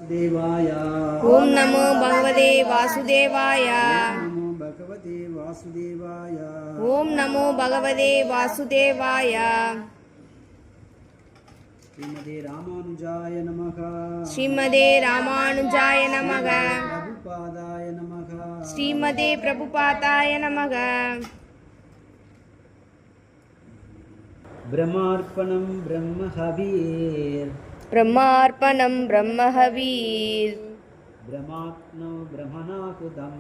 वासुदेवाय। ओम नमो भगवते वासुदेवाय। ओम नमो भगवते वासुदेवाय। ओम नमो भगवते वासुदेवाय। श्रीमते रामानुजाय नमः। श्रीमते रामानुजाय नमः। प्रभुपादाय नमः। श्रीमते प्रभुपादाय नमः। ब्रह्मार्पणं ब्रह्महविः। ब्रह्मार्पणं ब्रह्महविः। ब्रह्माग्नौ ब्रह्मणाहुतं।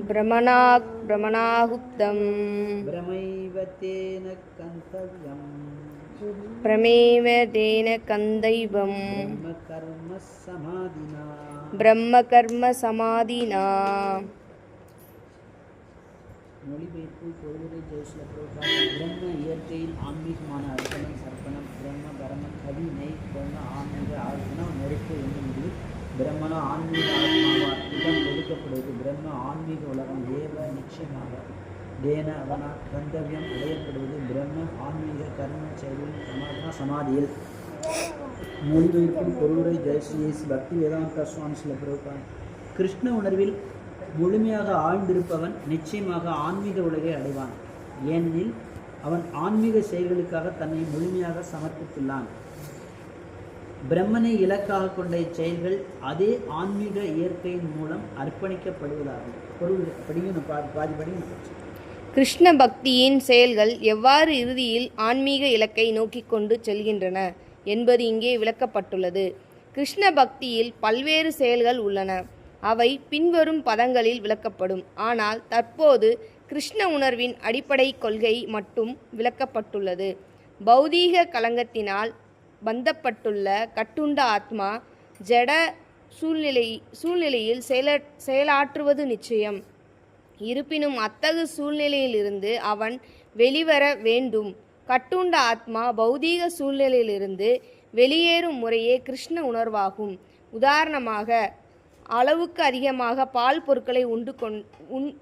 ब्रह्मणाहुतं। ब्रह्मैव तेन कन्तव्यम्। ब्रह्मैव तेन कन्तव्यम्। ब्रह्मकर्म समाधिना। ब्रह्मकर्म समाधिना। மொழிபெயர்ப்பு பொருளுரை ஜெயஸ்ல புரோகாரம். பிரம்ம இயற்கையில் ஆன்மீகமான அர்ப்பணம் சர்ப்பணம் பிரம்ம பரமன் கவி நெய் பிரம்ம ஆன்மீக ஆத்மனம் நெருப்பு என்னும் முடிவு பிரம்மனோ ஆன்மீக ஆத்மாவார் இடம் ஒதுக்கப்படுவது பிரம்ம ஆன்மீக உலகம் ஏவ நிச்சயமாக தேன அவனா கந்தவியம் அடையப்படுவது பிரம்ம ஆன்மீக கர்ம செயலில் சமாத்மா சமாதியில். மொழிபெயர்ப்பு பொருளுரை ஜெயஸ்ரீ பக்தி வேதாந்த சுவாமி ஸ்ரீல புரோகாரம். கிருஷ்ண உணர்வில் முழுமையாக ஆழ்ந்திருப்பவன் நிச்சயமாக ஆன்மீக உலகை அடைவான். ஏனெனில் அவன் ஆன்மீக செயல்களுக்காக தன்னை முழுமையாக சமர்ப்பித்துள்ளான். பிரம்மனை இலக்காக கொண்ட இச்செயல்கள் அதே ஆன்மீக இயற்கையின் மூலம் அர்ப்பணிக்கப்படுவதாகும். கிருஷ்ண பக்தியின் செயல்கள் எவ்வாறு இறுதியில் ஆன்மீக இலக்கை நோக்கி கொண்டு செல்கின்றன என்பது இங்கே விளக்கப்பட்டுள்ளது. கிருஷ்ண பக்தியில் பல்வேறு செயல்கள் உள்ளன. அவை பின்வரும் பதங்களில் விளக்கப்படும். ஆனால் தற்போது கிருஷ்ண உணர்வின் அடிப்படை கொள்கை மட்டும் விளக்கப்பட்டுள்ளது. பௌதீக களங்கத்தினால் பந்தப்பட்டுள்ள கட்டுண்ட ஆத்மா ஜட சூழ்நிலையில் செயலாற்றுவது நிச்சயம். இருப்பினும் அத்தகு சூழ்நிலையிலிருந்து அவன் வெளிவர வேண்டும். கட்டுண்ட ஆத்மா பௌதீக சூழ்நிலையிலிருந்து வெளியேறும் முறையே கிருஷ்ண உணர்வாகும். உதாரணமாக, அளவுக்கு அதிகமாக பால் பொருட்களை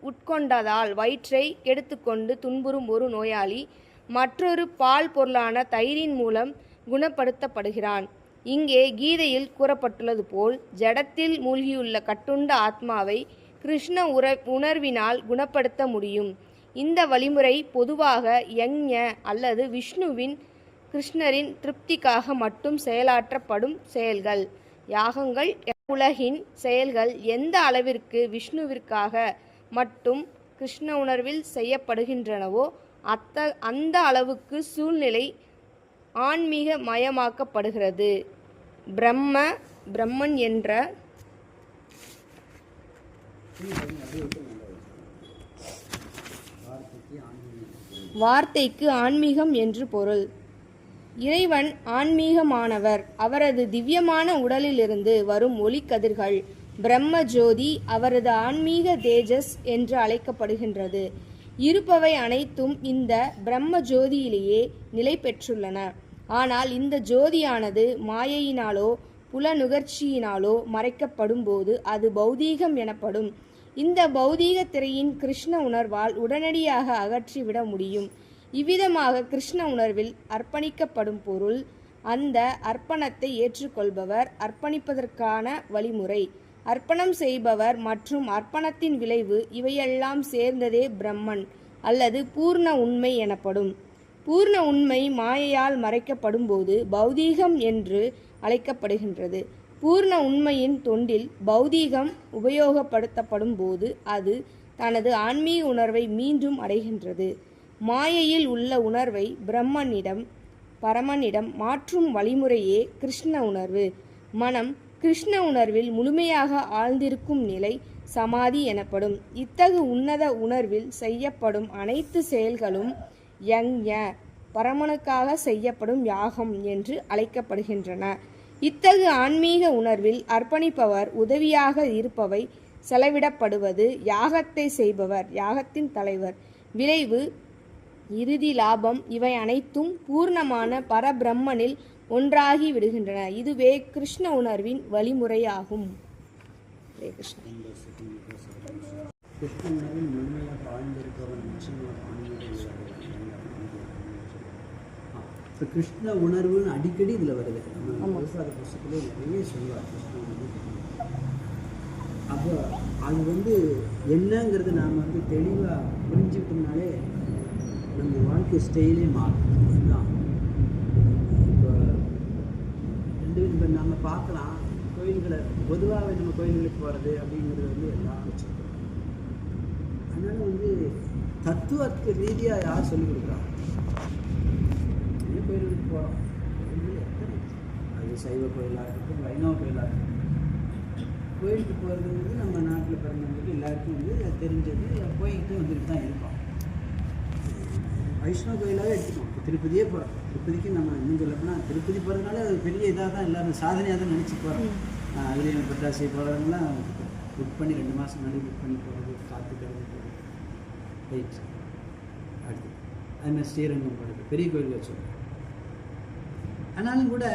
உட்கொண்டதால் வயிற்றை கெடுத்துக்கொண்டு துன்புறும் ஒரு நோயாளி மற்றொரு பால் பொருளான தயிரின் மூலம் குணப்படுத்தப்படுகிறான். இங்கே கீதையில் கூறப்பட்டுள்ளது போல் ஜடத்தில் மூழ்கியுள்ள கட்டுண்ட ஆத்மாவை கிருஷ்ண உணர்வினால் குணப்படுத்த முடியும். இந்த வழிமுறை பொதுவாக யக்ஞ அல்லது விஷ்ணுவின் கிருஷ்ணரின் திருப்திக்காக மட்டும் செயலாற்றப்படும் செயல்கள். யாகங்கள் உலகின் செயல்கள் எந்த அளவிற்கு விஷ்ணுவிற்காக மட்டும் கிருஷ்ண உணர்வில் செய்யப்படுகின்றனவோ அந்த அளவுக்கு சூழ்நிலை ஆன்மீக மயமாக்கப்படுகிறது. பிரம்மன் என்ற வார்த்தைக்கு ஆன்மீகம் என்று பொருள். இறைவன் ஆன்மீகமானவர். அவரது திவ்யமான உடலிலிருந்து வரும் ஒளிக்கதிர்கள் பிரம்ம ஜோதி அவரது ஆன்மீக தேஜஸ் என்று அழைக்கப்படுகின்றது. இருப்பவை அனைத்தும் இந்த பிரம்ம ஜோதியிலேயே நிலை பெற்றுள்ளன. ஆனால் இந்த ஜோதியானது மாயையினாலோ புலநுகர்ச்சியினாலோ மறைக்கப்படும் போது அது பௌதீகம் எனப்படும். இந்த பௌதீக திரையின் கிருஷ்ண உணர்வால் உடனடியாக அகற்றிவிட முடியும். இவ்விதமாக கிருஷ்ண உணர்வில் அர்ப்பணிக்கப்படும் பொருள், அந்த அர்ப்பணத்தை ஏற்றுக்கொள்பவர், அர்ப்பணிப்பதற்கான வழிமுறை, அர்ப்பணம் செய்பவர் மற்றும் அர்ப்பணத்தின் விளைவு இவையெல்லாம் சேர்ந்ததே பிரம்மன் அல்லது பூர்ண உண்மை எனப்படும். பூர்ண உண்மை மாயையால் மறைக்கப்படும் போது பௌதீகம் என்று அழைக்கப்படுகின்றது. பூர்ண உண்மையின் தொண்டில் பௌதீகம் உபயோகப்படுத்தப்படும் போது அது தனது ஆன்மீக உணர்வை மீண்டும் அடைகின்றது. மாயையில் உள்ள உணர்வை பிரம்மனிடம் பரமனிடம் மாற்றும் வழிமுறையே கிருஷ்ண உணர்வு. மனம் கிருஷ்ண உணர்வில் முழுமையாக ஆழ்ந்திருக்கும் நிலை சமாதி எனப்படும். இத்தகு உன்னத உணர்வில் செய்யப்படும் அனைத்து செயல்களும் யக்ஞ பரமனுக்காக செய்யப்படும் யாகம் என்று அழைக்கப்படுகின்றன. இத்தகு ஆன்மீக உணர்வில் அர்ப்பணிப்பவர் உதவியாக இருப்பவை செலவிடப்படுவது யாகத்தை செய்பவர், யாகத்தின் தலைவர், விளைவு, இறுதி லாபம் இவை அனைத்தும் பூர்ணமான பரபிரம்மனில் ஒன்றாகி விடுகின்றன. இதுவே கிருஷ்ண உணர்வின் வழிமுறையாகும். கிருஷ்ண உணர்வில் முழுமையாக ஆழ்ந்திருப்பவன் இப்போ கிருஷ்ண உணர்வுன்னு அடிக்கடி இதில் வருது. நம்ம புஸ்தகத்திலே நிறைய சொல்லுவார் கிருஷ்ண உணர்வு. அப்போ அது வந்து என்னங்கிறது நாம் வந்து தெளிவாக புரிஞ்சுக்கிட்டோம்னாலே நம்ம வாழ்க்கை ஸ்டைலே மாறும். அதுதான் இப்போ இப்போ நம்ம பார்க்கலாம் கோயில்களை பொதுவாகவே நம்ம கோயில்களுக்கு போகிறது அப்படிங்கிறது வந்து எல்லாம் வச்சுருக்கோம். அதனால் வந்து தத்துவத்துக்கு ரீதியாக யார் சொல்லிக் கொடுக்குறாங்க? கோயிலுக்கு போகிறோம், கோயில்கள் எத்தனை, அது சைவ கோயிலாக இருக்கட்டும் வைணவ கோயிலாக இருக்கட்டும், கோயிலுக்கு போகிறதுங்கிறது நம்ம நாட்டில் பிறந்தவங்களுக்கு எல்லாருக்கும் வந்து தெரிஞ்சது, போய்கிட்டு வந்துட்டு தான் இருக்கோம். வைஷ்ணவ கோயிலாகவே எடுத்துக்கோம். இப்போ திருப்பதியே போகிறோம். திருப்பதிக்கு நம்ம இன்னும் சொல்லப்போனால் திருப்பதி போகிறதுனால அது பெரிய இதாக தான் எல்லோரும் சாதனையாக தான் நினச்சி போகிறோம். அதுலேயும் பட்டாசி போகிறவங்களாம் புக் பண்ணி 2 மாதம் முன்னாடி புக் பண்ணி போகிறது, காத்துக்கிறது போகிறது, ரைட். அடுத்து அதுமாதிரி ஸ்ரீரங்கம் போகிறது, பெரிய கோயில் வச்சுருக்கோம். ஆனாலும் கூட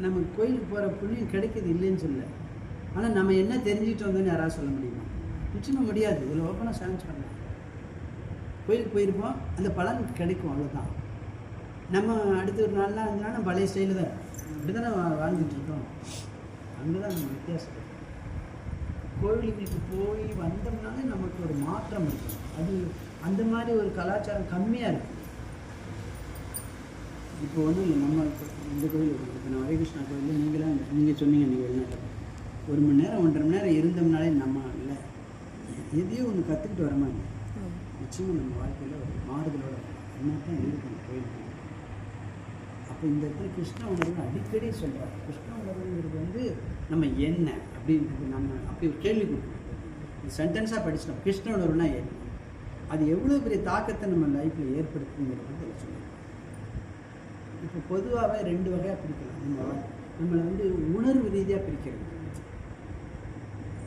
நம்ம கோயிலுக்கு போகிற புண்ணியம் கிடைக்கிது இல்லைன்னு சொல்ல. ஆனால் நம்ம என்ன தெரிஞ்சுட்டு வந்தோன்னு யாராவது சொல்ல முடியுமா? நிச்சயமாக முடியாது. இதில் ஓப்பனாக சேலஞ்ச் பண்ணலாம். கோயிலுக்கு போயிருப்போம், அந்த பலன் கிடைக்கும், அவ்வளோதான். நம்ம அடுத்த ஒரு 4 நாள் 5 நாள் நம்ம பழைய ஸ்டைலில் தான் அப்படி தானே வாழ்ந்துட்டுருக்கோம். அங்கே தான் நம்ம வித்தியாசம். கோவிலுக்கு போய் வந்தோம்னாலே நமக்கு ஒரு மாற்றம் இருக்கும். அது அந்த மாதிரி ஒரு கலாச்சாரம் கம்மியாக இருக்குது. இப்போ ஒன்றும் இல்லை, நம்ம இந்த கோயில் இப்போ நான் ஹரே கிருஷ்ணா கோயிலில் நீங்கள் சொன்னீங்க, நீங்கள் வெளிநாட்டில் 1 மணி நேரம் 1.5 மணி நேரம் இருந்தோம்னாலே நம்ம இல்லை எதையோ ஒன்று கற்றுக்கிட்டு வரமா இல்லை. நிச்சயமாக நம்ம வாழ்க்கையில் ஒரு மாறுதலோட என்ன தான் இருக்கணும் கோயிலுக்கு. அப்போ இந்த இடத்துல கிருஷ்ண உணர்வு அடிக்கடி சொல்கிறார். கிருஷ்ண உணர்வுங்கிறது வந்து நம்ம என்ன அப்படின்றது நம்ம அப்படி ஒரு கேள்வி கொடுக்கணும். சென்டென்ஸாக படிச்சிட்டோம். கிருஷ்ண உணர்வுனா என்ன, அது எவ்வளோ பெரிய தாக்கத்தை நம்ம லைஃப்பில் ஏற்படுத்துங்கிறது சொல்லுவோம். இப்போ பொதுவாகவே 2 வகையாக பிரிக்கலாம். நம்மளை வந்து உணர்வு ரீதியாக பிரிக்கிறது.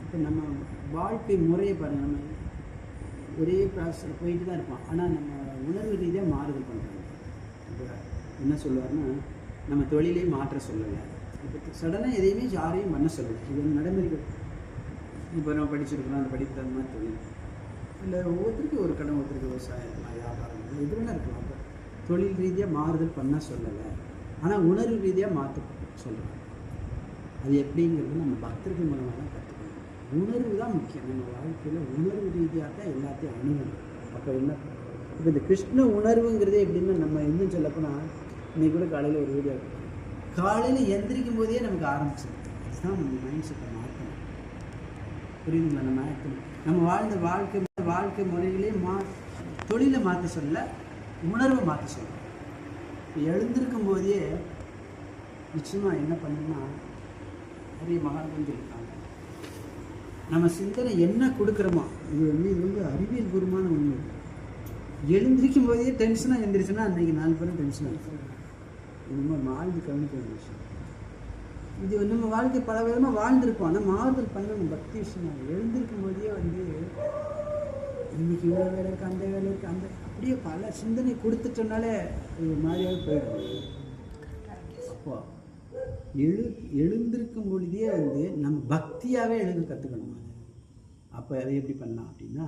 இப்போ நம்ம வாழ்க்கை முறையை பாருங்கள், நம்ம ஒரே ப்ராசஸில் போயிட்டு தான் இருப்போம். ஆனால் நம்ம உணர்வு ரீதியாக மாறுதல் பண்ணுறாங்க. இப்போ என்ன சொல்லுவார்னா, நம்ம தொழிலையும் மாற்ற சொல்லலை. இப்போ சடனாக எதையுமே யாரையும் பண்ண சொல்லலை. இது நடைமுறைகள். இப்போ நம்ம படிச்சிருக்கிறோம், அந்த படிப்பு தகுந்த மாதிரி தொழில் இல்லை, ஒவ்வொருத்தருக்கும் ஒரு கடன், ஒருத்தருக்கு விவசாயம், வியாபாரம், எது வேணா இருக்கலாம். அப்போ தொழில் ரீதியாக மாறுதல் பண்ண சொல்லலை, ஆனால் உணர்வு ரீதியாக மாற்ற சொல்கிறாங்க. அது எப்படிங்கிறது நம்ம பக்தர்கள் மூலமாக தான் கற்றுக்கணும். உணர்வு தான் முக்கியம். நம்ம வாழ்க்கையில் உணர்வு ரீதியாக தான் எல்லாத்தையும் அணுகணும். அப்போ என்ன இப்போ இந்த கிருஷ்ண உணர்வுங்கிறதே எப்படின்னா, நம்ம இன்னும் சொல்லப்போனால் இன்றைக்கி கூட காலையில் ஒரு வீடியோ எடுத்தோம். காலையில் எந்திரிக்கும் போதே நமக்கு ஆரம்பிச்சிடும். அதுதான் நம்ம மைண்ட் செட்டை மாற்றணும். புரியுதுங்களா? நம்ம ஆக்டர் நம்ம வாழ்ந்த வாழ்க்கை முறைகளே தொழிலை மாற்ற சொல்ல, உணர்வை மாற்ற சொல்லணும். இப்போ எழுந்திருக்கும் போதே நிச்சயமாக என்ன பண்ணணும்னா, நிறைய மகான்கள் இருக்காங்க. நம்ம சிந்தனை என்ன கொடுக்குறோமோ, இது வந்து அறிவியல் பூர்வமான உண்மை. எழுந்திருக்கும் போதே டென்ஷனாக எழுந்திரிச்சுன்னா அன்றைக்கி 4 பேரும் டென்ஷனாக இருக்கும். இது நம்ம வாழ்ந்து கவனிக்க வேண்டிய விஷயம். இது நம்ம வாழ்க்கை பல விதமாக வாழ்ந்துருப்போம். ஆனால் மாறுதல் பண்ணணும். பக்தி விஷயம் எழுந்திருக்கும் போதே வந்து இன்றைக்கி இவ்வளோ வேலை இருக்குது, அந்த வேலை இருக்குது, அந்த அப்படியே பல சிந்தனை கொடுத்துட்டோம்னாலே இது மாதிரியாவது போயிடும். அப்போ எழுந்திருக்கும் பொழுதே வந்து நம்ம பக்தியாகவே எழுந்து கற்றுக்கணும். அப்போ அதை எப்படி பண்ணலாம் அப்படின்னா,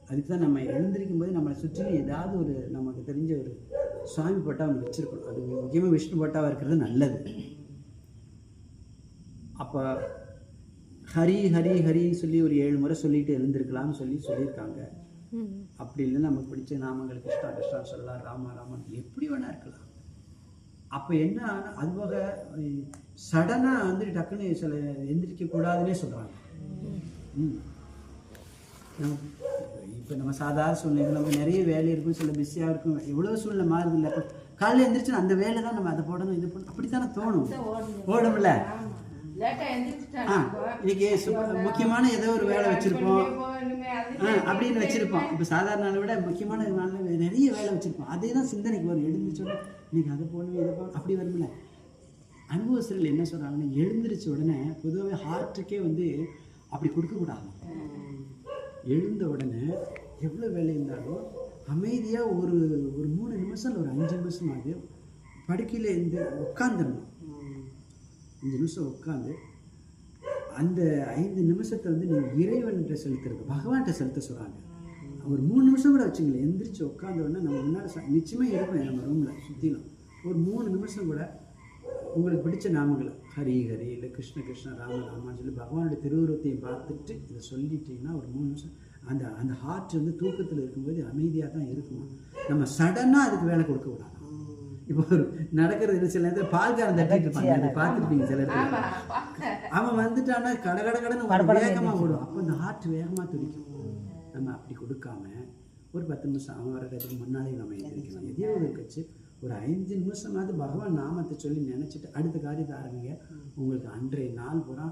அதுக்கு தான் நம்ம எழுந்திருக்கும் போது நம்மளை சுற்றி ஏதாவது ஒரு நமக்கு தெரிஞ்ச ஒரு சுவாமி போட்டா ஒன்று வச்சுருக்கணும். அது முக்கியமாக விஷ்ணு போட்டாவாக இருக்கிறது நல்லது. அப்போ ஹரி ஹரி ஹரின்னு சொல்லி ஒரு 7 முறை சொல்லிட்டு எழுந்திருக்கலாம்னு சொல்லியிருக்காங்க. அப்படி இல்லை, நமக்கு பிடிச்ச நாமங்கள் கிருஷ்ணா கிருஷ்ணான்னு சொல்லலாம், ராமா ராமன் எப்படி வேணா இருக்கலாம். அப்போ என்ன, அதுபோக சடனாக வந்துட்டு டக்குன்னு சில எந்திரிக்கக்கூடாதுன்னே சொல்கிறாங்க. இப்போ நம்ம சாதாரண சூழ்நிலை, நமக்கு நிறைய வேலை இருக்கும், சில பிஸியாக இருக்கும், எவ்வளோ சூழ்நிலை மாறுது இல்லை. அப்போ காலையில் எழுந்திரிச்சு அந்த வேலை தான் நம்ம அதை போடணும், இது போடணும், அப்படி தானே தோணும். ஓடும்ல. இன்னைக்கு முக்கியமான ஏதோ ஒரு வேலை வச்சுருப்போம் அப்படின்னு வச்சுருப்போம். இப்போ சாதாரண நாளை விட முக்கியமான நாளில் நிறைய வேலை வச்சுருப்போம். அதே தான் சிந்தனைக்கு வரும். எழுந்திரிச்சோட இன்னைக்கு அதை போடணும், இதை போடணும், அப்படி வரும்ல. அனுபவத்தில் என்ன சொல்கிறாங்கன்னா, எழுந்திரிச்ச உடனே பொதுவாகவே ஹார்ட்டுக்கே வந்து அப்படி கொடுக்கக்கூடாது. எழுந்த உடனே எவ்வளோ வேலை இருந்தாலும் அமைதியாக ஒரு 3 நிமிஷம் இல்லை, ஒரு 5 நிமிஷம் ஆகுது படுக்கையில் இருந்து உட்காந்துடணும். 5 நிமிஷம் உட்காந்து அந்த 5 நிமிஷத்தை வந்து நீங்கள் இறைவன்கிட்ட செலுத்துறது, பகவான்கிட்ட செலுத்த சொல்கிறாங்க. ஒரு 3 நிமிஷம் கூட வச்சுங்களேன். எந்திரிச்சு உட்காந்த உடனே நம்ம முன்னாடி நிச்சயமாக இருக்கும் நம்ம ரூமில் சுற்றிலும் ஒரு 3 நிமிஷம் கூட உங்களுக்கு பிடிச்ச நாமங்களை ஹரி ஹரி இல்லை கிருஷ்ண கிருஷ்ண ராம ராமான்னு சொல்லி பகவானுடைய திருவுருவத்தையும் பார்த்துட்டு இதை சொல்லிட்டீங்கன்னா ஒரு 3 நிமிஷம் அந்த அந்த ஹார்ட் வந்து தூக்கத்தில் இருக்கும்போது அமைதியாக தான் இருக்குமா. நம்ம சடனாக அதுக்கு வேலை கொடுக்க விடாது. இப்போ ஒரு நடக்கிறது சில நேரத்தில் பால்காரன் தட்டிட்டு இருப்பாங்க, அதை பார்த்துருப்பீங்க சில இடத்துல. அவன் வந்துட்டான்னா கடன்னு வேகமாக ஓடும். அப்போ அந்த ஹார்ட் வேகமாக துடிக்கும். நம்ம அப்படி கொடுக்காம ஒரு 10 நிமிஷம் அவன் வர்றதுக்கு முன்னாலே நம்ம எழுதிக்கணும். எதையோ ஒரு கட்சி ஒரு 5 நிமிஷமாவது பகவான் நாமத்தை சொல்லி நினச்சிட்டு அடுத்த காரியத்தை ஆரம்பிங்க. உங்களுக்கு அன்றைய நாள் பூரா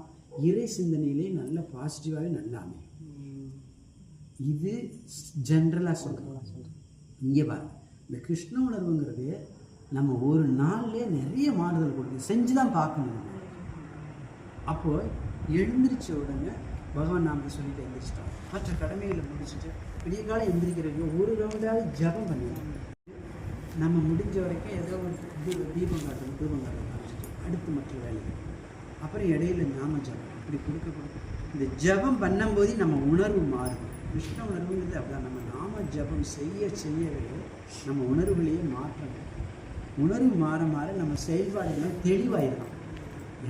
இறை சிந்தனையிலே நல்ல பாசிட்டிவாகவே நல்லா அமையும். இது ஜென்ரலாக சொல்கிறேன். இங்கே பாருங்க, இந்த கிருஷ்ண உணர்வுங்கிறது நம்ம ஒரு நாள்லேயே நிறைய மாறுதல் கொடுக்குது. செஞ்சு தான் பார்க்கணும். அப்போது எழுந்திரிச்ச உடனே பகவான் நாமத்தை சொல்லிட்டு எழுந்திரிச்சிட்டோம். மற்ற கடமைகளை முடிச்சுட்டு விடிய காலம் எழுந்திரிக்கிறவங்க ஒரு ரவுண்டாவது ஜபம் பண்ணிடணும். நம்ம முடிஞ்ச வரைக்கும் ஏதோ ஒரு தீபம் காட்டணும் காமிச்சிட்டு அடுத்து மற்ற வேலைகள், அப்புறம் இடையில நாம ஜபம் இப்படி கொடுக்க இந்த ஜபம் பண்ணும்போது நம்ம உணர்வு மாறும். கிருஷ்ண உணர்வுங்கிறது அப்படிதான். நம்ம நாம ஜபம் செய்யவே நம்ம உணர்வுகளையே மாற்றணும். உணர்வு மாற மாற நம்ம செயல்பாடுகள்லாம் தெளிவாயிடலாம்.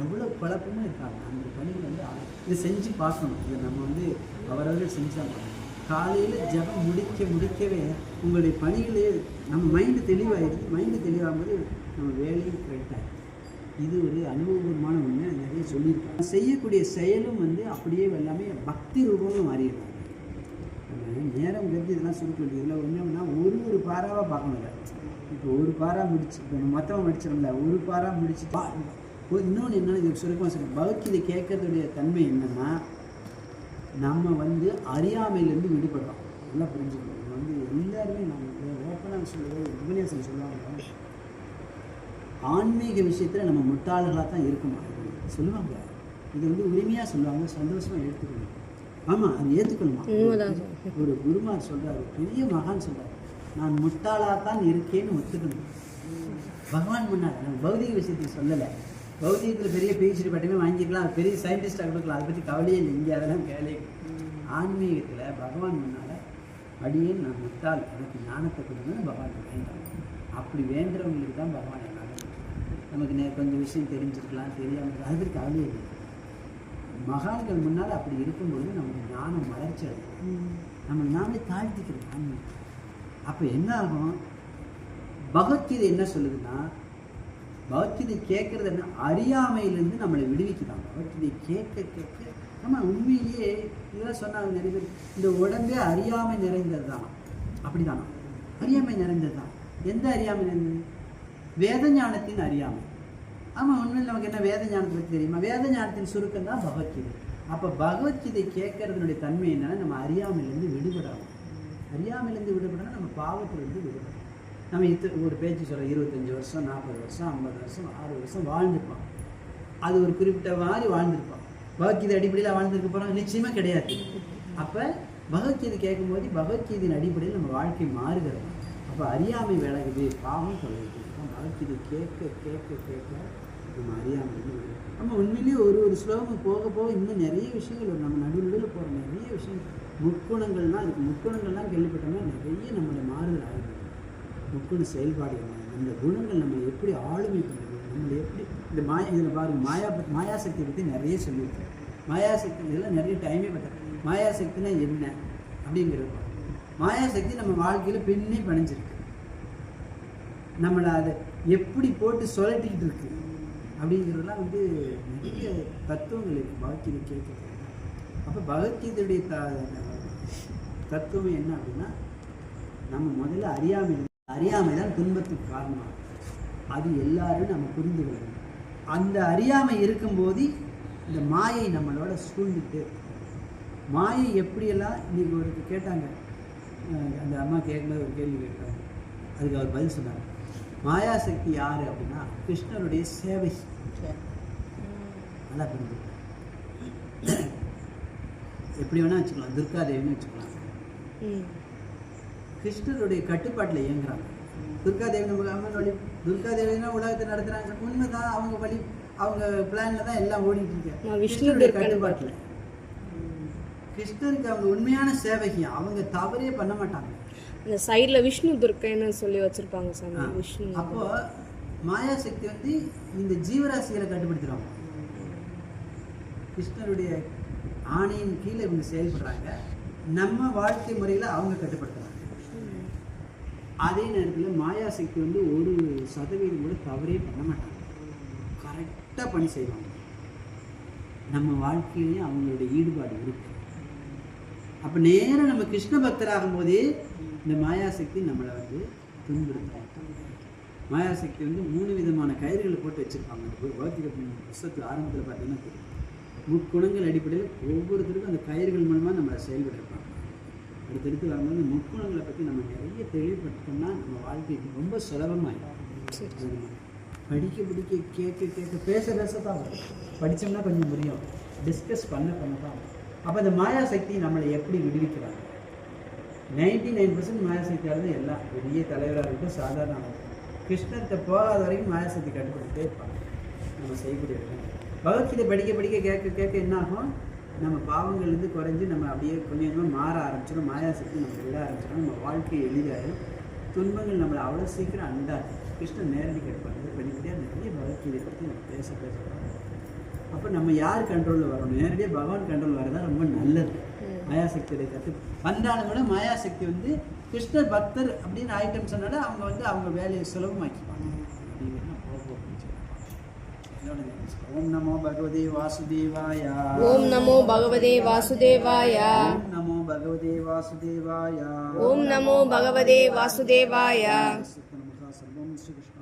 எவ்வளோ குழப்பமும் இருக்காங்க. அந்த பணிகள் வந்து இதை செஞ்சு பார்க்கணும். இதை நம்ம வந்து அவரவர்கள் செஞ்சு தான் பார்க்கணும். காலையில் ஜபம் முடிக்கவே உங்களுடைய பணிகளே நம்ம மைண்டு தெளிவாகிடுது. மைண்டு தெளிவாகும்போது நம்ம வேலையும் கரெக்டாக. இது ஒரு அனுபவபூர்வமான உண்மை. நிறைய சொல்லியிருக்காங்க. செய்யக்கூடிய செயலும் வந்து அப்படியே எல்லாமே பக்தி ரூபம்னு மாறிடுறாங்க. நேரம் கருதி இதெல்லாம் சுருக்க வேண்டியது. இதில் ஒன்றுனா ஒரு பாராவாக பார்க்கணும். இப்போ ஒரு பாரா முடிச்சு இப்போ மொத்தமாக முடிச்சிடல, ஒரு பாரா முடிச்சு இன்னொன்று என்னென்னா இது சுருக்கமாக சொல்லுங்கள். பகவத்கீதை கேட்கறதுடைய தன்மை என்னென்னா நம்ம வந்து அறியாமையிலேருந்து விடுபடுறோம். நல்லா புரிஞ்சுக்கணும். இது வந்து எல்லாருமே நம்ம ஓப்பனாக சொல்லுவது உபன்யாசம் சொல்லுவாங்க, ஆன்மீக விஷயத்தில் நம்ம முட்டாளர்களாக தான் இருக்குமா சொல்லுவாங்க. இது வந்து உரிமையாக சொல்லுவாங்க, சந்தோஷமாக எடுத்துக்கணும். ஆமாம், அது ஏற்றுக்கணுமா. ஒரு குருமார் சொல்கிறார், பெரிய மகான் சொல்கிறார், நான் முட்டாளாகத்தான் இருக்கேன்னு ஒத்துக்கணும். பகவான் முன்னாடி நம்ம பௌதிக விஷயத்துக்கு சொல்லலை. பௌதிகத்தில் பெரிய பிஹெச்டி பட்டமே வாங்கிக்கலாம், பெரிய சயின்டிஸ்டாக கொடுக்கலாம், அதை பற்றி கவலையே இல்லை. இங்கே அதெல்லாம் வேலை. ஆன்மீகத்தில் பகவான் முன்னால் அடியே நான் முட்டாள், எனக்கு ஞானத்தை கொடுங்கன்னு பகவான் வேண்டாம். அப்படி வேண்டுறவங்களுக்கு தான் பகவான் எல்லாரும். நமக்கு கொஞ்சம் விஷயம் தெரிஞ்சிருக்கலாம், தெரியாமல், அதை பற்றி கவலையே இல்லை. மகான்கள் முன்னால் அப்படி இருக்கும்போது நமக்கு ஞானம் வளர்ச்சி அடையும். நம்ம நாமே தாழ்த்திக்கிறது ஆன்மீகம். அப்போ என்ன ஆகும்? பகவத்கீதை என்ன சொல்லுதுன்னா, பகவத்கீதை கேட்கறது என்ன, அறியாமையிலேருந்து நம்மளை விடுவிக்கிறாங்க. பகவத்கீதை கேட்க நம்ம உண்மையிலேயே இதெல்லாம் சொன்னாங்க நிறைய பேர், இந்த உடம்பே அறியாமை நிறைந்தது தான். அப்படி தானா? அறியாமை நிறைந்தது தான். எந்த அறியாமை நிறைந்தது? வேத ஞானத்தின் அறியாமை. ஆமாம், உண்மையில் நமக்கு என்ன வேத ஞானத்தை பற்றி தெரியுமா? வேத ஞானத்தின் சுருக்கம் தான் பகவத்கீதை. அப்போ பகவத்கீதை கேட்கறதுனுடைய தன்மை என்னன்னா, நம்ம அறியாமையிலேருந்து விடுபடணும். அறியாமையிலேருந்து விடுபடணும், நம்ம பாவத்திலேருந்து விடுபடணும். நம்ம ஒரு பேச்சு சொல்கிற 25 வருஷம் 40 வருஷம் 50 வருஷம் 6 வருஷம் வாழ்ந்துருப்போம். அது ஒரு குறிப்பிட்ட மாதிரி வாழ்ந்துருப்போம். பகவத்கீதை அடிப்படையில் வாழ்ந்துருக்க போகிறோம்? நிச்சயமாக கிடையாது. அப்போ பகவத்கீதை கேட்கும்போது பகவத்கீதையின் அடிப்படையில் நம்ம வாழ்க்கை மாறுகிறது. அப்போ அறியாமை விலகுது, பாவம் தொலைது. பகவத்கீதை கேட்க நம்ம அறியாமை நம்ம உண்மையிலேயே ஒரு ஸ்லோகம் போக இன்னும் நிறைய விஷயங்கள் நம்ம நடுவில் போகிற நிறைய விஷயங்கள். முக்குணங்கள்னால் அதுக்கு முக்குணங்கள்லாம் கேள்விப்பட்டோம்னா நிறைய நம்மளுடைய மாறுதல் ஆகிடும். முக்குண செயல்பாடு என்ன, அந்த குணங்கள் நம்ம எப்படி ஆளுமை பண்ணுறது, நம்மளை எப்படி இந்த இதில் பாருங்கள், மாயாசக்தியை பற்றி நிறைய சொல்லியிருக்கேன். மாயாசக்தி இதெல்லாம் நிறைய டைமே பார்த்தேன். மாயாசக்தினா என்ன அப்படிங்கிறது. மாயாசக்தி நம்ம வாழ்க்கையில் பின்னே பணிஞ்சிருக்கு. நம்மளை அதை எப்படி போட்டு சுழட்டிக்கிட்டு இருக்கு அப்படிங்கிறதுலாம் வந்து நிறைய தத்துவங்கள் இருக்குது பகவத்கீதை கேட்குறது. அப்போ பகவத்கீதையுடைய தத்துவம் என்ன அப்படின்னா, நம்ம முதல்ல அறியாமை தான் துன்பத்துக்கு காரணம். அது எல்லாரும் நம்ம புரிந்து கொள்ளணும். அந்த அறியாமை இருக்கும்போது இந்த மாயை நம்மளோட சூழ்ந்துட்டு, மாயை எப்படியெல்லாம் இன்றைக்கி ஒரு கேட்டாங்க, அந்த அம்மா கேட்கும்போது ஒரு கேள்வி கேட்டாங்க, அதுக்கு அவர் பதில் சொன்னார். மாயாசக்தி யார் அப்படின்னா கிருஷ்ணருடைய சேவை. நல்லா புரிஞ்சு, எப்படி வேணால் வச்சுக்கலாம், துர்காதேவின்னு வச்சுக்கலாம். கிருஷ்ணருடைய கட்டுப்பாட்டில் இயங்குறாங்க. துர்காதேவி நம்ம அம்மன் வழி, துர்காதேவினா உலகத்தை நடத்துகிறாங்க, உண்மை தான். அவங்க வழி, அவங்க பிளானில் தான் எல்லாம் ஓடிட்டு இருக்கு. கிருஷ்ணருடைய கட்டுப்பாட்டில். கிருஷ்ணருக்கு அவங்க உண்மையான சேவைக்கு அவங்க தவறே பண்ண மாட்டாங்க. அந்த சைடில் விஷ்ணு துர்க்கைன்னு சொல்லி வச்சுருப்பாங்க சாமி. விஷ்ணு. அப்போ மாயாசக்தி வந்து இந்த ஜீவராசிகளை கட்டுப்படுத்துறாங்க. கிருஷ்ணருடைய ஆணையின் கீழே இவங்க செயல்படுறாங்க. நம்ம வாழ்க்கை முறையில் அவங்க கட்டுப்படுத்துறாங்க. அதே நேரத்தில் மாயாசக்தி வந்து 1% கூட தவறே பண்ண மாட்டாங்க. கரெக்டாக பணி செய்வாங்க. நம்ம வாழ்க்கையிலேயும் அவங்களுடைய ஈடுபாடு இருக்கு. அப்போ நேரம் நம்ம கிருஷ்ண பக்தராகும் போதே இந்த மாயாசக்தி நம்மளை வந்து துன்புறுத்துறாங்க. மாயாசக்தி வந்து 3 விதமான கயிறுகளை போட்டு வச்சுருப்பாங்க. பௌத்திக புஸ்தகத்தில் ஆரம்பத்தில் பார்த்தீங்கன்னா தெரியும். முக்குணங்கள் அடிப்படையில் ஒவ்வொருத்தருக்கும் அந்த கயிறுகள் மூலமாக நம்மளை செயல்படுறாங்க. அடுத்தடுத்து வரும்போது முக்குணங்களை பற்றி நம்ம நிறைய தெளிவுபட்டோம்னா நம்ம வாழ்க்கைக்கு ரொம்ப சுலபமாயிடும். படிக்க கேட்க பேச தான் வரும். படித்தோம்னா கொஞ்சம் புரியும். டிஸ்கஸ் பண்ண தான். அப்போ அந்த மாயாசக்தி நம்மளை எப்படி விடுவிக்கிறாங்க? 99% மாயாசக்தியால் தான் எல்லாம். பெரிய தலைவராக இருக்கட்டும், சாதாரண கிருஷ்ணர்கிட்ட போகாத வரைக்கும் மாயாசக்தி கட்டுப்படுத்தே இருப்பாங்க. நம்ம செய்யக்கூடிய பகவத்கீதை படிக்க கேட்க என்ன ஆகும்? நம்ம பாவங்கள்லேருந்து குறைஞ்சி நம்ம அப்படியே கொஞ்சம் கொஞ்சமாக மாற ஆரம்பிச்சிடும். மாயாசக்தி நம்ம விட ஆரம்பிச்சிடும். நம்ம வாழ்க்கை எளிதாயிடும். துன்பங்கள் நம்மளை அவ்வளோ சீக்கிரம் அண்டாது. கிருஷ்ணன் நேரடி கேட்பாங்க. படிப்படியாக நிறைய பகவத்கீதை பற்றி நம்ம பேச அப்போ நம்ம யார் கண்ட்ரோலில் வரணும்? நேரடியாக பகவான் கண்ட்ரோல் வரதான் ரொம்ப நல்லது. மாயாசக்தியுடைய கற்று வந்தாலும் கூட மாயாசக்தி வந்து கிருஷ்ணர் பக்தர் அப்படின்னு ஐட்டம் சொன்னால அவங்க வந்து அவங்க வேலையை சுலபமாக்கிப்பாங்க. ஓம் நமோ பகவதே வாசுதேவாய. ஓம் நமோ பகவதே வாசுதேவாய. ஓம் நமோ பகவதே வாசுதேவாய. ஓம் நமோ பகவதே வாசுதேவாய. சர்வம் ஸ்ரீ கிருஷ்ண